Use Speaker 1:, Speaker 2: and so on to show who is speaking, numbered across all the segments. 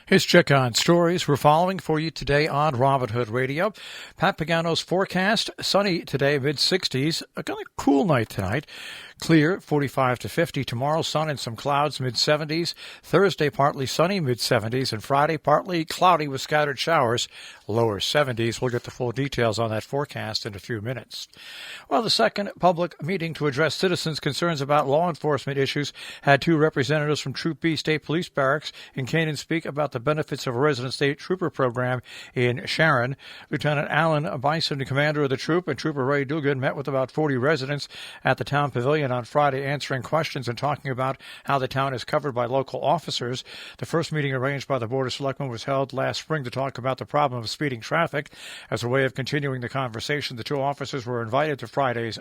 Speaker 1: Here's Check On Stories we're following for you today on Robin Hood Radio. Pat Pagano's forecast, sunny today, mid-60s. A kind of cool night tonight. Clear, 45 to 50. Tomorrow, sun and some clouds, mid-70s. Thursday, partly sunny, mid-70s. And Friday, partly cloudy with scattered showers, lower 70s. We'll get the full details on that forecast in a few minutes. Well, the second public meeting to address citizens' concerns about law enforcement issues had two representatives from Troop B State Police Barracks in Canaan speak about the benefits of a resident state trooper program in Sharon. Lieutenant Alan Bison, the commander of the troop, and Trooper Ray Dugan met with about 40 residents at the town pavilion on Friday, answering questions and talking about how the town is covered by local officers. The first meeting arranged by the Board of Selectmen was held last spring to talk about the problem of speeding traffic. As a way of continuing the conversation, the two officers were invited to Friday's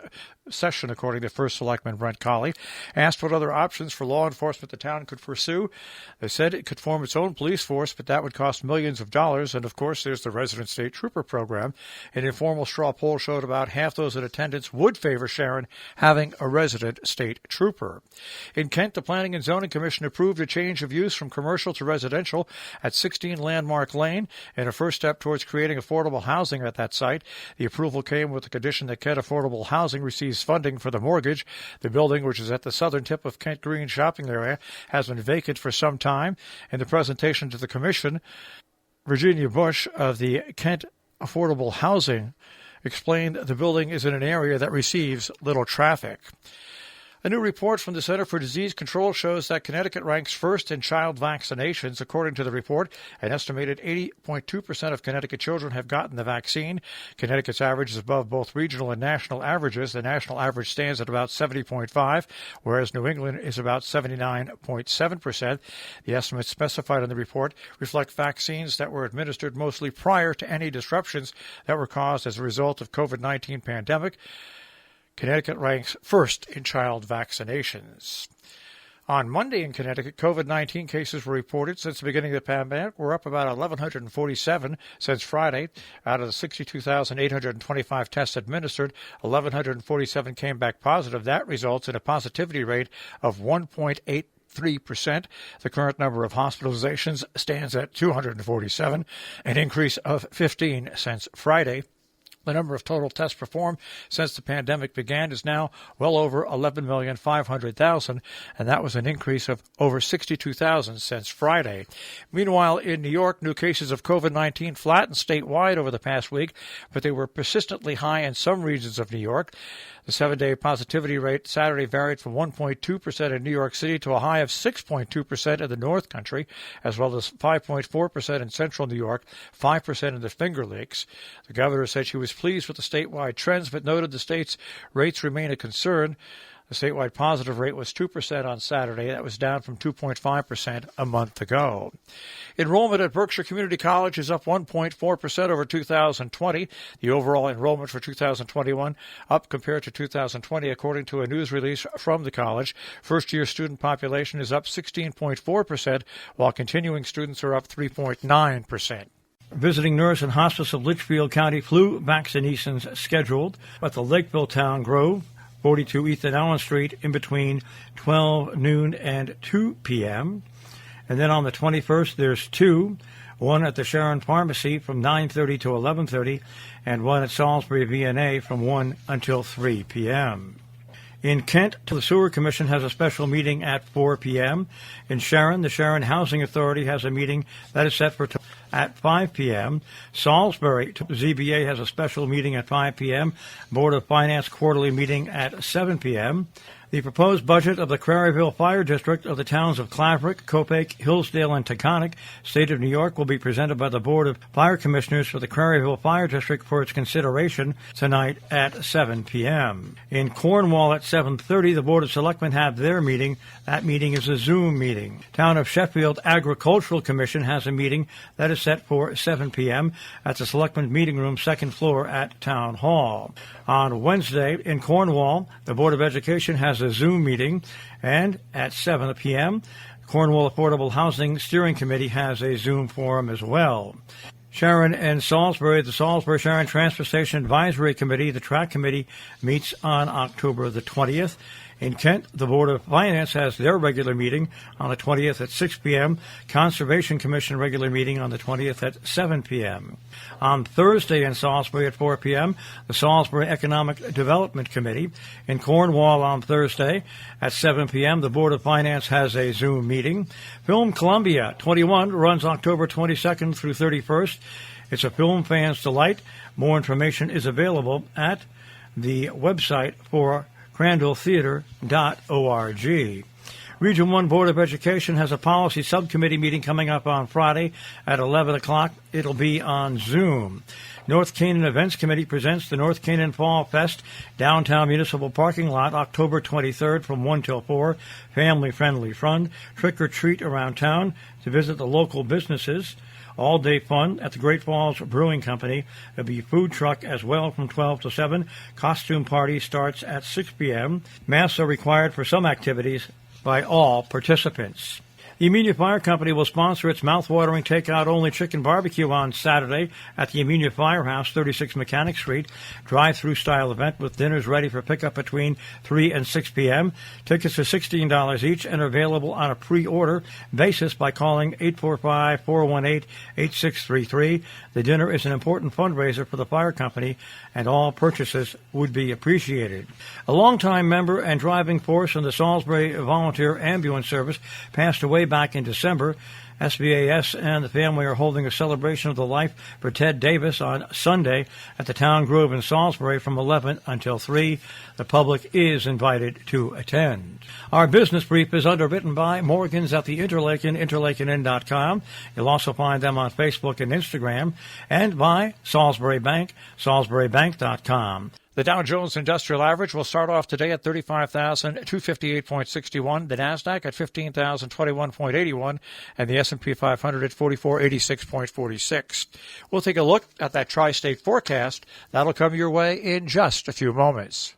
Speaker 1: session, according to First Selectman Brent Colley. Asked what other options for law enforcement the town could pursue, they said it could form its own police force, but that would cost millions of dollars. And, of course, there's the resident state trooper program. An informal straw poll showed about half those in attendance would favor Sharon having a resident state trooper. In Kent, the Planning and Zoning Commission approved a change of use from commercial to residential at 16 Landmark Lane in a first step towards creating affordable housing at that site. The approval came with the condition that Kent Affordable Housing receives funding for the mortgage. The building, which is at the southern tip of Kent Green shopping area, has been vacant for some time. In the presentation to the Commission, Virginia Bush of the Kent Affordable Housing explained the building is in an area that receives little traffic. A new report from the Center for Disease Control shows that Connecticut ranks first in child vaccinations. According to the report, an estimated 80.2% of Connecticut children have gotten the vaccine. Connecticut's average is above both regional and national averages. The national average stands at about 70.5%, whereas New England is about 79.7%. The estimates specified in the report reflect vaccines that were administered mostly prior to any disruptions that were caused as a result of COVID-19 pandemic. Connecticut ranks first in child vaccinations. On Monday in Connecticut, COVID-19 cases were reported since the beginning of the pandemic. We're up about 1,147 since Friday. Out of the 62,825 tests administered, 1,147 came back positive. That results in a positivity rate of 1.83%. The current number of hospitalizations stands at 247, an increase of 15 since Friday. The number of total tests performed since the pandemic began is now well over 11,500,000, and that was an increase of over 62,000 since Friday. Meanwhile, in New York, new cases of COVID-19 flattened statewide over the past week, but they were persistently high in some regions of New York. The 7-day positivity rate Saturday varied from 1.2% in New York City to a high of 6.2% in the North Country, as well as 5.4% in central New York, 5% in the Finger Lakes. The governor said she was pleased with the statewide trends, but noted the state's rates remain a concern. The statewide positive rate was 2% on Saturday. That was down from 2.5% a month ago. Enrollment at Berkshire Community College is up 1.4% over 2020. The overall enrollment for 2021 up compared to 2020, according to a news release from the college. First-year student population is up 16.4%, while continuing students are up 3.9%. Visiting nurse and hospice of Litchfield County flu vaccinations scheduled at the Lakeville Town Grove, 42 Ethan Allen Street, in between 12 noon and 2 p.m. And then on the 21st, there's two, one at the Sharon Pharmacy from 9:30 to 11:30, and one at Salisbury VNA from 1 until 3 p.m. In Kent, the Sewer Commission has a special meeting at 4 p.m. In Sharon, the Sharon Housing Authority has a meeting that is set for at 5 p.m. Salisbury, ZBA has a special meeting at 5 p.m. Board of Finance quarterly meeting at 7 p.m. The proposed budget of the Craryville Fire District of the towns of Claverick, Copac, Hillsdale, and Taconic, State of New York, will be presented by the Board of Fire Commissioners for the Craryville Fire District for its consideration tonight at 7 p.m. In Cornwall at 7:30, the Board of Selectmen have their meeting. That meeting is a Zoom meeting. Town of Sheffield Agricultural Commission has a meeting that is set for 7 p.m. at the Selectmen's Meeting Room, second floor at Town Hall. On Wednesday in Cornwall, the Board of Education has a Zoom meeting, and at 7 p.m., Cornwall Affordable Housing Steering Committee has a Zoom forum as well. Sharon and Salisbury, the Salisbury-Sharon Transfer Station Advisory Committee, the TRAC Committee, meets on October the 20th. In Kent, the Board of Finance has their regular meeting on the 20th at 6 p.m., Conservation Commission regular meeting on the 20th at 7 p.m. On Thursday in Salisbury at 4 p.m., the Salisbury Economic Development Committee. In Cornwall on Thursday at 7 p.m., the Board of Finance has a Zoom meeting. Film Columbia 21 runs October 22nd through 31st. It's a film fan's delight. More information is available at the website for crandalltheater.org. Region 1 Board of Education has a policy subcommittee meeting coming up on Friday at 11 o'clock. It'll be on Zoom. North Canaan Events Committee presents the North Canaan Fall Fest, downtown municipal parking lot, October 23rd from 1 till 4. Family-friendly fun, trick-or-treat around town to visit the local businesses. All-day fun at the Great Falls Brewing Company. There'll be food truck as well from 12 to 7. Costume party starts at 6 p.m. Masks are required for some activities by all participants. The Amenia Fire Company will sponsor its mouth-watering takeout-only chicken barbecue on Saturday at the Amenia Firehouse, 36 Mechanic Street. Drive-through style event with dinners ready for pickup between 3 and 6 p.m. Tickets are $16 each and are available on a pre-order basis by calling 845-418-8633. The dinner is an important fundraiser for the fire company, and all purchases would be appreciated. A longtime member and driving force in the Salisbury Volunteer Ambulance Service passed away back in December. SVAS and the family are holding a celebration of the life for Ted Davis on Sunday at the Town Grove in Salisbury from 11 until 3. The public is invited to attend. Our business brief is underwritten by Morgans at the Interlaken, interlakenin.com. You'll also find them on Facebook and Instagram, and by Salisbury Bank, salisburybank.com. The Dow Jones Industrial Average will start off today at 35,258.61, the NASDAQ at 15,021.81, and the S&P 500 at 4486.46. We'll take a look at that tri-state forecast. That'll come your way in just a few moments.